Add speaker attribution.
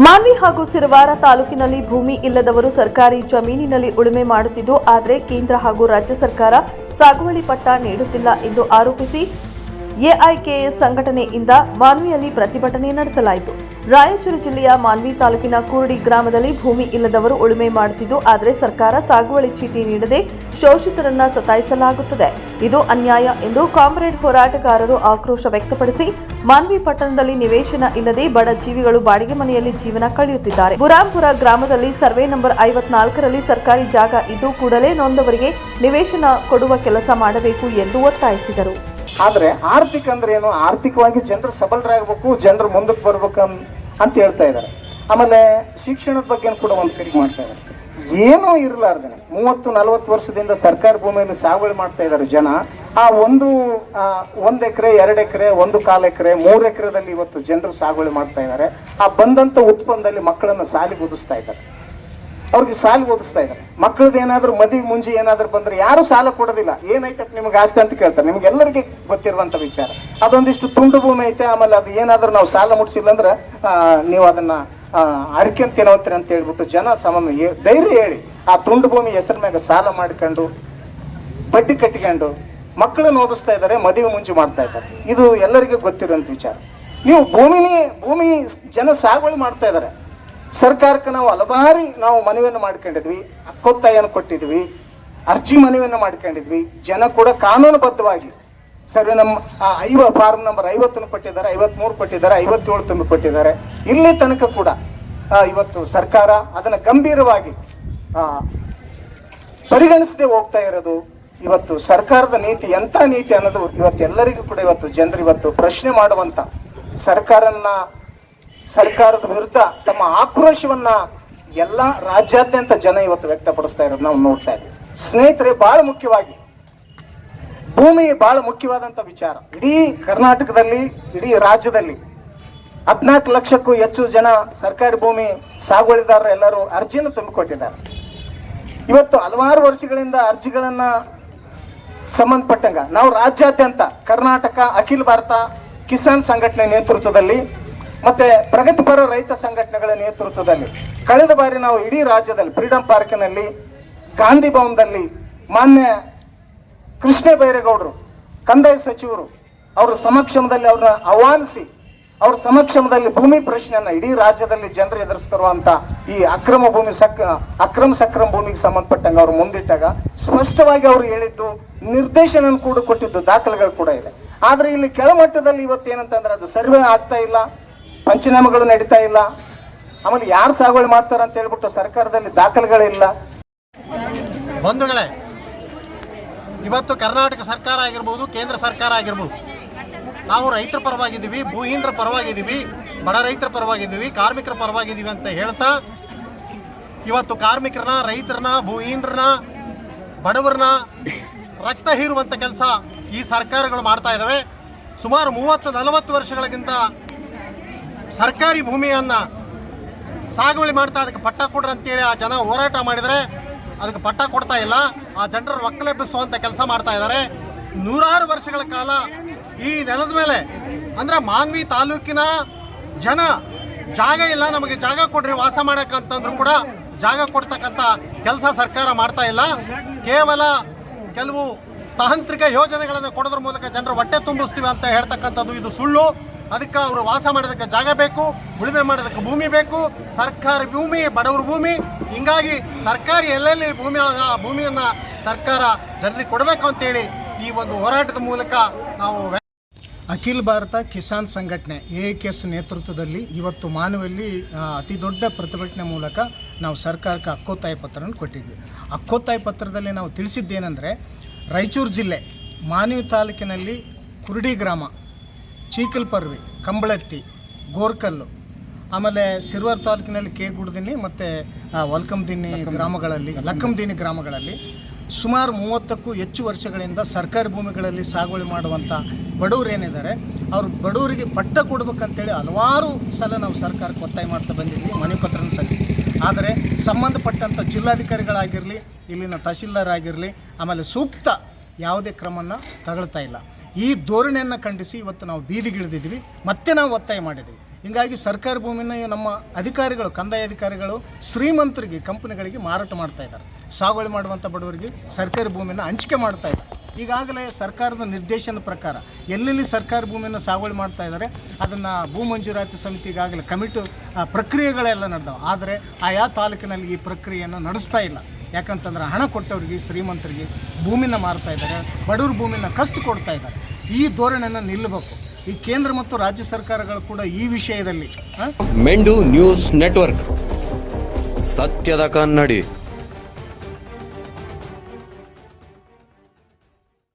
Speaker 1: ಮಾನ್ವಿ ಹಾಗೂ ಸಿರವಾರ ತಾಲೂಕಿನಲ್ಲಿ ಭೂಮಿ ಇಲ್ಲದವರು ಸರ್ಕಾರಿ ಜಮೀನಿನಲ್ಲಿ ಉಳುಮೆ ಮಾಡುತ್ತಿದ್ದು ಆದರೆ ಕೇಂದ್ರ ಹಾಗೂ ರಾಜ್ಯ ಸರ್ಕಾರ ಸಾಗುವಳಿ ಪಟ್ಟ ನೀಡುತ್ತಿಲ್ಲ ಎಂದು ಆರೋಪಿಸಿ ಎಐಕೆಎಸ್ ಸಂಘಟನೆಯಿಂದ ಮಾನ್ವಿಯಲ್ಲಿ ಪ್ರತಿಭಟನೆ ನಡೆಸಲಾಯಿತು. ರಾಯಚೂರು ಜಿಲ್ಲೆಯ ಮಾನ್ವಿ ತಾಲೂಕಿನ ಕೂರ್ಡಿ ಗ್ರಾಮದಲ್ಲಿ ಭೂಮಿ ಇಲ್ಲದವರು ಉಳುಮೆ ಮಾಡುತ್ತಿದ್ದು ಆದರೆ ಸರ್ಕಾರ ಸಾಗುವಳಿ ಚೀಟಿ ನೀಡದೆ ಶೋಷಿತರನ್ನ ಸತಾಯಿಸಲಾಗುತ್ತದೆ. ಇದು ಅನ್ಯಾಯ ಎಂದು ಕಾಮ್ರೇಡ್ ಹೋರಾಟಗಾರರು ಆಕ್ರೋಶ ವ್ಯಕ್ತಪಡಿಸಿ ಮಾನ್ವಿ ಪಟ್ಟಣದಲ್ಲಿ ನಿವೇಶನ ಇಲ್ಲದೆ ಬಡ ಜೀವಿಗಳು ಬಾಡಿಗೆ ಮನೆಯಲ್ಲಿ ಜೀವನ ಕಳೆಯುತ್ತಿದ್ದಾರೆ. ಬುರಾಂಪುರ ಗ್ರಾಮದಲ್ಲಿ ಸರ್ವೆ ನಂಬರ್ 54ರಲ್ಲಿ ಸರ್ಕಾರಿ ಜಾಗ ಇದ್ದು ಕೂಡಲೇ ನೊಂದವರಿಗೆ ನಿವೇಶನ ಕೊಡುವ ಕೆಲಸ ಮಾಡಬೇಕು ಎಂದು ಒತ್ತಾಯಿಸಿದರು.
Speaker 2: ಆದ್ರೆ ಆರ್ಥಿಕ ಅಂದ್ರೆ ಏನು, ಆರ್ಥಿಕವಾಗಿ ಜನರು ಸಬಲರಾಗಬೇಕು, ಜನರು ಮುಂದಕ್ಕೆ ಬರ್ಬೇಕು ಅಂತ ಹೇಳ್ತಾ ಇದ್ದಾರೆ. ಆಮೇಲೆ ಶಿಕ್ಷಣದ ಬಗ್ಗೆ ಕೂಡ ಒಂದು ಕಡೆ ಮಾಡ್ತಾ ಇದ್ದಾರೆ. ಏನೂ ಇರಲಾರ್ದೇನೆ 30-40 ವರ್ಷದಿಂದ ಸರ್ಕಾರಿ ಭೂಮಿಯಲ್ಲಿ ಸಾಗುವಳಿ ಮಾಡ್ತಾ ಇದ್ದಾರೆ ಜನ. ಆ ಒಂದು 1 ಎಕರೆ 2 ಎಕರೆ 1/4 ಎಕರೆ 3 ಎಕರೆದಲ್ಲಿ ಇವತ್ತು ಜನರು ಸಾಗುವಳಿ ಮಾಡ್ತಾ ಇದ್ದಾರೆ. ಆ ಬಂದಂತ ಉತ್ಪನ್ನದಲ್ಲಿ ಮಕ್ಕಳನ್ನ ಸಾಲಿಗೆ ಓದಿಸ್ತಾ ಇದ್ದಾರೆ, ಅವ್ರಿಗೆ ಸಾಲ ಓದಿಸ್ತಾ ಇದ್ದಾರೆ. ಮಕ್ಕಳದ್ದು ಏನಾದ್ರು ಮದುವೆ ಮುಂಜಿ ಏನಾದ್ರು ಬಂದ್ರೆ ಯಾರು ಸಾಲ ಕೊಡೋದಿಲ್ಲ. ಏನೈತಪ್ಪ ನಿಮ್ಗೆ ಆಸ್ತಿ ಅಂತ ಕೇಳ್ತಾರೆ. ನಿಮ್ಗೆಲ್ಲರಿಗೆ ಗೊತ್ತಿರುವಂತ ವಿಚಾರ. ಅದೊಂದಿಷ್ಟು ತುಂಡು ಭೂಮಿ ಐತೆ, ಆಮೇಲೆ ಅದು ಏನಾದ್ರು ನಾವು ಸಾಲ ಮುಟ್ಸಿಲ್ಲ ಅಂದ್ರೆ ನೀವು ಅದನ್ನ ಅರಿಕೆಂತೇನೋ ಹೋಗ್ತೀರಿ ಅಂತ ಹೇಳ್ಬಿಟ್ಟು ಜನ ಧೈರ್ಯ ಹೇಳಿ ಆ ತುಂಡು ಭೂಮಿ ಹೆಸರು ಮ್ಯಾಗ ಸಾಲ ಮಾಡ್ಕೊಂಡು ಬಡ್ಡಿ ಕಟ್ಟಿಕೊಂಡು ಮಕ್ಕಳನ್ನ ಓದಿಸ್ತಾ ಇದ್ದಾರೆ, ಮದುವೆ ಮುಂಚೆ ಮಾಡ್ತಾ ಇದ್ದಾರೆ. ಇದು ಎಲ್ಲರಿಗೂ ಗೊತ್ತಿರುವಂತ ವಿಚಾರ. ನೀವು ಭೂಮಿ ಜನ ಸಾಗುವಳಿ ಮಾಡ್ತಾ ಇದ್ದಾರೆ. ಸರ್ಕಾರಕ್ಕೆ ನಾವು ಹಲವಾರಿ ಮನವಿಯನ್ನು ಮಾಡ್ಕೊಂಡಿದ್ವಿ, ಹಕ್ಕೊತ್ತಾಯನ್ನು ಕೊಟ್ಟಿದ್ವಿ, ಅರ್ಜಿ ಮನವಿಯನ್ನು ಮಾಡ್ಕೊಂಡಿದ್ವಿ. ಜನ ಕೂಡ ಕಾನೂನುಬದ್ಧವಾಗಿ ಸರ್ವೆ ನಮ್ಮ ಫಾರ್ಮ್ ನಂಬರ್ 50 ಕೊಟ್ಟಿದ್ದಾರೆ, 53 ಕೊಟ್ಟಿದ್ದಾರೆ, 57 ತುಂಬಿ ಕೊಟ್ಟಿದ್ದಾರೆ. ಇಲ್ಲಿ ತನಕ ಕೂಡ ಇವತ್ತು ಸರ್ಕಾರ ಅದನ್ನ ಗಂಭೀರವಾಗಿ ಪರಿಗಣಿಸದೆ ಹೋಗ್ತಾ ಇರೋದು. ಇವತ್ತು ಸರ್ಕಾರದ ನೀತಿ ಎಂಥ ನೀತಿ ಅನ್ನೋದು ಇವತ್ತು ಎಲ್ಲರಿಗೂ ಕೂಡ ಇವತ್ತು ಜನರು ಇವತ್ತು ಪ್ರಶ್ನೆ ಮಾಡುವಂತ ಸರ್ಕಾರದ ವಿರುದ್ಧ ತಮ್ಮ ಆಕ್ರೋಶವನ್ನ ಎಲ್ಲ ರಾಜ್ಯಾದ್ಯಂತ ಜನ ಇವತ್ತು ವ್ಯಕ್ತಪಡಿಸ್ತಾ ಇರೋದು ನಾವು ನೋಡ್ತಾ ಇದ್ದೀವಿ. ಸ್ನೇಹಿತರೆ, ಬಹಳ ಮುಖ್ಯವಾಗಿ ಭೂಮಿ ಬಹಳ ಮುಖ್ಯವಾದಂತ ವಿಚಾರ. ಇಡೀ ಕರ್ನಾಟಕದಲ್ಲಿ, ಇಡೀ ರಾಜ್ಯದಲ್ಲಿ 14 ಲಕ್ಷಕ್ಕೂ ಹೆಚ್ಚು ಜನ ಸರ್ಕಾರಿ ಭೂಮಿ ಸಾಗುವಳಿದಾರರು ಎಲ್ಲರೂ ಅರ್ಜಿಯನ್ನು ತುಂಬಿಕೊಟ್ಟಿದ್ದಾರೆ. ಇವತ್ತು ಹಲವಾರು ವರ್ಷಗಳಿಂದ ಅರ್ಜಿಗಳನ್ನ ಸಂಬಂಧಪಟ್ಟಂಗ ನಾವು ರಾಜ್ಯಾದ್ಯಂತ ಕರ್ನಾಟಕ ಅಖಿಲ ಭಾರತ ಕಿಸಾನ್ ಸಂಘಟನೆ ನೇತೃತ್ವದಲ್ಲಿ ಮತ್ತೆ ಪ್ರಗತಿಪರ ರೈತ ಸಂಘಟನೆಗಳ ನೇತೃತ್ವದಲ್ಲಿ ಕಳೆದ ಬಾರಿ ನಾವು ಇಡೀ ರಾಜ್ಯದಲ್ಲಿ ಫ್ರೀಡಂ ಪಾರ್ಕ್ನಲ್ಲಿ, ಗಾಂಧಿ ಭವನದಲ್ಲಿ ಮಾನ್ಯ ಕೃಷ್ಣ ಬೈರೇಗೌಡರು ಕಂದಾಯ ಸಚಿವರು ಅವರ ಸಮಕ್ಷಮದಲ್ಲಿ ಅವ್ರನ್ನ ಆಹ್ವಾನಿಸಿ ಅವ್ರ ಸಮಕ್ಷಮದಲ್ಲಿ ಭೂಮಿ ಪ್ರಶ್ನೆಯನ್ನ ಇಡೀ ರಾಜ್ಯದಲ್ಲಿ ಜನರು ಎದುರಿಸ್ತಿರುವಂತ ಈ ಅಕ್ರಮ ಸಕ್ರಮ ಭೂಮಿಗೆ ಸಂಬಂಧಪಟ್ಟಂಗೆ ಅವ್ರು ಮುಂದಿಟ್ಟಾಗ ಸ್ಪಷ್ಟವಾಗಿ ಅವರು ಹೇಳಿದ್ದು, ನಿರ್ದೇಶನ ಕೂಡ ಕೊಟ್ಟಿದ್ದು ದಾಖಲೆಗಳು ಕೂಡ ಇದೆ. ಆದ್ರೆ ಇಲ್ಲಿ ಕೆಳಮಟ್ಟದಲ್ಲಿ ಇವತ್ತೇನಂತಂದ್ರೆ ಅದು ಸರ್ವೆ ಆಗ್ತಾ ಇಲ್ಲ, ಪಂಚನಾಮಗಳು ನಡೀತಾ ಇಲ್ಲ, ಆಮೇಲೆ ಯಾರು ಸಾಗುವಳಿ ಮಾಡ್ತಾರ ಅಂತ ಹೇಳ್ಬಿಟ್ಟು ಸರ್ಕಾರದಲ್ಲಿ ದಾಖಲೆಗಳಿಲ್ಲ.
Speaker 3: ಬಂಧುಗಳೇ, ಇವತ್ತು ಕರ್ನಾಟಕ ಸರ್ಕಾರ ಆಗಿರ್ಬೋದು, ಕೇಂದ್ರ ಸರ್ಕಾರ ಆಗಿರ್ಬೋದು, ನಾವು ರೈತರ ಪರವಾಗಿದ್ದೀವಿ, ಭೂಹೀನರ ಪರವಾಗಿದ್ದೀವಿ, ಬಡ ರೈತರ ಪರವಾಗಿದ್ದೀವಿ, ಕಾರ್ಮಿಕರ ಪರವಾಗಿದ್ದೀವಿ ಅಂತ ಹೇಳ್ತಾ ಇವತ್ತು ಕಾರ್ಮಿಕರನ್ನ, ರೈತರನ್ನ, ಭೂಹೀನರನ್ನ, ಬಡವರನ್ನ ರಕ್ತ ಹೀರುವಂಥ ಕೆಲಸ ಈ ಸರ್ಕಾರಗಳು ಮಾಡ್ತಾ ಇದ್ದಾವೆ. ಸುಮಾರು 30-40 ವರ್ಷಗಳಿಗಿಂತ ಸರ್ಕಾರಿ ಭೂಮಿಯನ್ನು ಸಾಗುವಳಿ ಮಾಡ್ತಾ ಅದಕ್ಕೆ ಪಟ್ಟ ಕೊಡ್ರಿ ಅಂತೇಳಿ ಆ ಜನ ಹೋರಾಟ ಮಾಡಿದರೆ ಅದಕ್ಕೆ ಪಟ್ಟ ಕೊಡ್ತಾ ಇಲ್ಲ. ಆ ಜನರ ಒಕ್ಕಲೆಬ್ಬಿಸುವಂಥ ಕೆಲಸ ಮಾಡ್ತಾ ಇದ್ದಾರೆ. 100 ವರ್ಷಗಳ ಕಾಲ ಈ ನೆಲದ ಮೇಲೆ ಅಂದರೆ ಮಾನ್ವಿ ತಾಲೂಕಿನ ಜನ ಜಾಗ ಇಲ್ಲ, ನಮಗೆ ಜಾಗ ಕೊಡ್ರಿ ವಾಸ ಮಾಡೋಕ್ಕಂತಂದ್ರೂ ಕೂಡ ಜಾಗ ಕೊಡ್ತಕ್ಕಂಥ ಕೆಲಸ ಸರ್ಕಾರ ಮಾಡ್ತಾ ಇಲ್ಲ. ಕೇವಲ ಕೆಲವು ತಾಂತ್ರಿಕ ಯೋಜನೆಗಳನ್ನು ಕೊಡೋದ್ರ ಮೂಲಕ ಜನರು ಹೊಟ್ಟೆ ತುಂಬಿಸ್ತೀವಿ ಅಂತ ಹೇಳ್ತಕ್ಕಂಥದ್ದು ಇದು ಸುಳ್ಳು. ಅದಕ್ಕೆ ಅವರು ವಾಸ ಮಾಡೋದಕ್ಕೆ ಜಾಗ ಬೇಕು, ಉಳುಮೆ ಮಾಡೋದಕ್ಕೆ ಭೂಮಿ ಬೇಕು. ಸರ್ಕಾರಿ ಭೂಮಿ ಬಡವ್ರ ಭೂಮಿ. ಹಿಂಗಾಗಿ ಸರ್ಕಾರಿ ಎಲ್ಲೆಲ್ಲಿ ಭೂಮಿಯನ್ನು ಸರ್ಕಾರ ಜನರಿಗೆ ಕೊಡಬೇಕು ಅಂತೇಳಿ ಈ ಒಂದು ಹೋರಾಟದ ಮೂಲಕ ನಾವು
Speaker 4: ಅಖಿಲ ಭಾರತ ಕಿಸಾನ್ ಸಂಘಟನೆ ಎಐಕೆಎಸ್ ನೇತೃತ್ವದಲ್ಲಿ ಇವತ್ತು ಮಾನವಲ್ಲಿ ಅತಿ ದೊಡ್ಡ ಪ್ರತಿಭಟನೆ ಮೂಲಕ ನಾವು ಸರ್ಕಾರಕ್ಕೆ ಹಕ್ಕೊತ್ತಾಯ ಪತ್ರವನ್ನು ಕೊಟ್ಟಿದ್ವಿ. ಹಕ್ಕೊತ್ತಾಯ ಪತ್ರದಲ್ಲಿ ನಾವು ತಿಳಿಸಿದ್ದೇನೆಂದರೆ, ರಾಯಚೂರು ಜಿಲ್ಲೆ ಮಾನ್ವಿ ತಾಲೂಕಿನಲ್ಲಿ ಕುರುಡಿ ಗ್ರಾಮ, ಚೀಕಲ್ಪರ್ವಿ, ಕಂಬಳತ್ತಿ, ಗೋರ್ಕಲ್ಲು, ಆಮೇಲೆ ಸಿರ್ವಾರ್ ತಾಲೂಕಿನಲ್ಲಿ ಕೇಗುಡ್ದಿನಿ ಮತ್ತು ಲಕ್ಕಂದಿನಿ ಗ್ರಾಮಗಳಲ್ಲಿ ಸುಮಾರು 30ಕ್ಕೂ ಹೆಚ್ಚು ವರ್ಷಗಳಿಂದ ಸರ್ಕಾರಿ ಭೂಮಿಗಳಲ್ಲಿ ಸಾಗುವಳಿ ಮಾಡುವಂಥ ಬಡವರು ಏನಿದ್ದಾರೆ, ಅವರು ಬಡವರಿಗೆ ಪಟ್ಟ ಕೊಡ್ಬೇಕಂತೇಳಿ ಹಲವಾರು ಸಲ ನಾವು ಸರ್ಕಾರಕ್ಕೆ ಒತ್ತಾಯ ಮಾಡ್ತಾ ಬಂದಿದ್ವಿ, ಮನವಿ ಪತ್ರನ ಸಲ್ಲಿಸಿದ್ವಿ. ಆದರೆ ಸಂಬಂಧಪಟ್ಟಂಥ ಜಿಲ್ಲಾಧಿಕಾರಿಗಳಾಗಿರಲಿ, ಇಲ್ಲಿನ ತಹಸೀಲ್ದಾರ್ ಆಗಿರಲಿ, ಆಮೇಲೆ ಸೂಕ್ತ ಯಾವುದೇ ಕ್ರಮವನ್ನು ತಗೊಳ್ತಾ ಇಲ್ಲ. ಈ ಧೋರಣೆಯನ್ನು ಖಂಡಿಸಿ ಇವತ್ತು ನಾವು ಬೀದಿಗಿಳಿದಿದ್ವಿ. ಮತ್ತೆ ನಾವು ಒತ್ತಾಯ ಮಾಡಿದ್ವಿ, ಹೀಗಾಗಿ ಸರ್ಕಾರಿ ಭೂಮಿನ ನಮ್ಮ ಅಧಿಕಾರಿಗಳು, ಕಂದಾಯ ಅಧಿಕಾರಿಗಳು ಶ್ರೀಮಂತರಿಗೆ, ಕಂಪನಿಗಳಿಗೆ ಮಾರಾಟ ಮಾಡ್ತಾ ಇದ್ದಾರೆ. ಸಾಗುವಳಿ ಮಾಡುವಂಥ ಬಡವರಿಗೆ ಸರ್ಕಾರಿ ಭೂಮಿನ ಹಂಚಿಕೆ ಮಾಡ್ತಾ ಇದ್ದಾರೆ. ಈಗಾಗಲೇ ಸರ್ಕಾರದ ನಿರ್ದೇಶನದ ಪ್ರಕಾರ ಎಲ್ಲೆಲ್ಲಿ ಸರ್ಕಾರಿ ಭೂಮಿಯನ್ನು ಸಾಗುವಳಿ ಮಾಡ್ತಾ ಇದ್ದಾರೆ ಅದನ್ನು ಭೂ ಮಂಜೂರಾತಿ ಸಮಿತಿ ಈಗಾಗಲೇ ಕಮಿಟಿ ಪ್ರಕ್ರಿಯೆಗಳೆಲ್ಲ ನಡೆದವು. ಆದರೆ ಆಯಾ ತಾಲೂಕಿನಲ್ಲಿ ಈ ಪ್ರಕ್ರಿಯೆಯನ್ನು ನಡೆಸ್ತಾ ಇಲ್ಲ. ಯಾಕಂತಂದ್ರೆ ಹಣ ಕೊಟ್ಟವರಿಗೆ, ಶ್ರೀಮಂತರಿಗೆ ಭೂಮಿನ ಮಾರ್ತಾ ಇದ್ದಾರೆ, ಬಡವ್ರ ಭೂಮಿನ ಕಸ್ತು ಕೊಡ್ತಾ ಇದ್ದಾರೆ. ಈ ಧೋರಣೆಯನ್ನು ನಿಲ್ಲಬೇಕು. ಈ ಕೇಂದ್ರ ಮತ್ತು ರಾಜ್ಯ ಸರ್ಕಾರಗಳು ಕೂಡ ಈ ವಿಷಯದಲ್ಲಿ
Speaker 5: ಮೆಂಡು ನ್ಯೂಸ್ ನೆಟ್ವರ್ಕ್, ಸತ್ಯದ ಕನ್ನಡಿ.